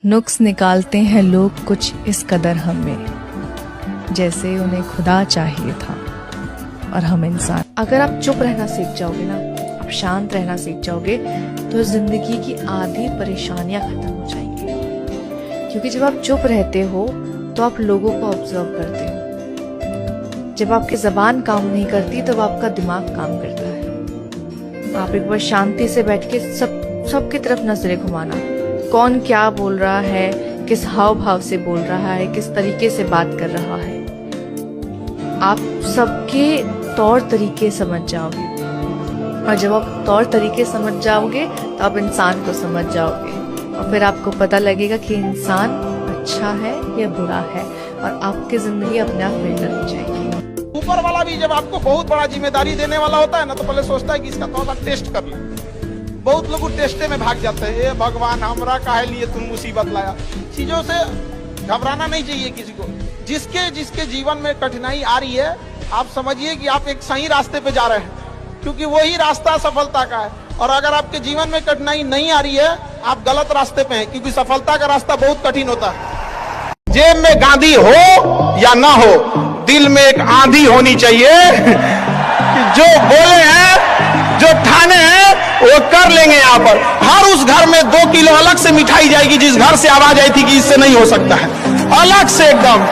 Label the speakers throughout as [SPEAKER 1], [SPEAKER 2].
[SPEAKER 1] नुक्स निकालते हैं लोग कुछ इस कदर हमें, जैसे उन्हें खुदा चाहिए था और हम इंसान।
[SPEAKER 2] अगर आप चुप रहना सीख जाओगे ना, आप शांत रहना सीख जाओगे, तो जिंदगी की आधी परेशानियां खत्म हो जाएंगी। क्योंकि जब आप चुप रहते हो तो आप लोगों को ऑब्जर्व करते हो। जब आपकी जबान काम नहीं करती तब आपका दिमाग काम करता है। आप एक बार शांति से बैठ के सबकी तरफ नजरें घुमाना, कौन क्या बोल रहा है, किस हाव भाव से बोल रहा है, किस तरीके से बात कर रहा है, आप सबके तौर तरीके समझ जाओगे। और जब आप तौर तरीके समझ जाओगे तो आप इंसान को समझ जाओगे, और फिर आपको पता लगेगा कि इंसान अच्छा है या बुरा है, और आपकी जिंदगी अपने आप बेहतर हो जाएगी।
[SPEAKER 3] ऊपर वाला भी जब आपको बहुत बड़ा जिम्मेदारी देने वाला होता है ना, तो पहले सोचता है कि इसका थोड़ा टेस्ट कर ले। बहुत लोग टेस्टे में भाग जाते हैं, ये भगवान हमरा काहे लिए तुम मुसीबत लाया। चीजों से घबराना नहीं चाहिए किसी को। जिसके जीवन में कठिनाई आ रही है, आप समझिए कि आप एक सही रास्ते पे जा रहे हैं, क्योंकि वही रास्ता सफलता का है। और अगर आपके जीवन में कठिनाई नहीं आ रही है, आप गलत रास्ते पे हैं, क्योंकि सफलता का रास्ता बहुत कठिन होता है। जेब में गांधी हो या ना हो, दिल में एक आंधी होनी चाहिए कि जो बोले हैं, जो ठाने हैं, वो कर लेंगे। यहाँ पर हर उस घर में 2 किलो अलग से मिठाई जाएगी, जिस घर से आवाज आई थी कि इससे नहीं हो सकता है। अलग से एकदम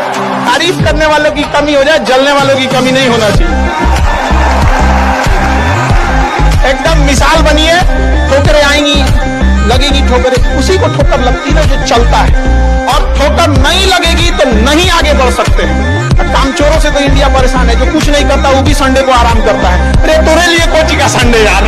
[SPEAKER 3] तारीफ करने वालों की कमी हो जाए, जलने वालों की कमी नहीं होना चाहिए। एकदम मिसाल बनिए। ठोकरें आएंगी, लगेगी ठोकरें, उसी को ठोकर लगती है जो चलता है, और ठोकर नहीं लगेगी तो नहीं आगे बढ़ सकते हैं। कामचोरों से तो इंडिया परेशान है, जो कुछ नहीं करता वो भी संडे को आराम करता है। अरे तोरे लिए कोची का संडे यार।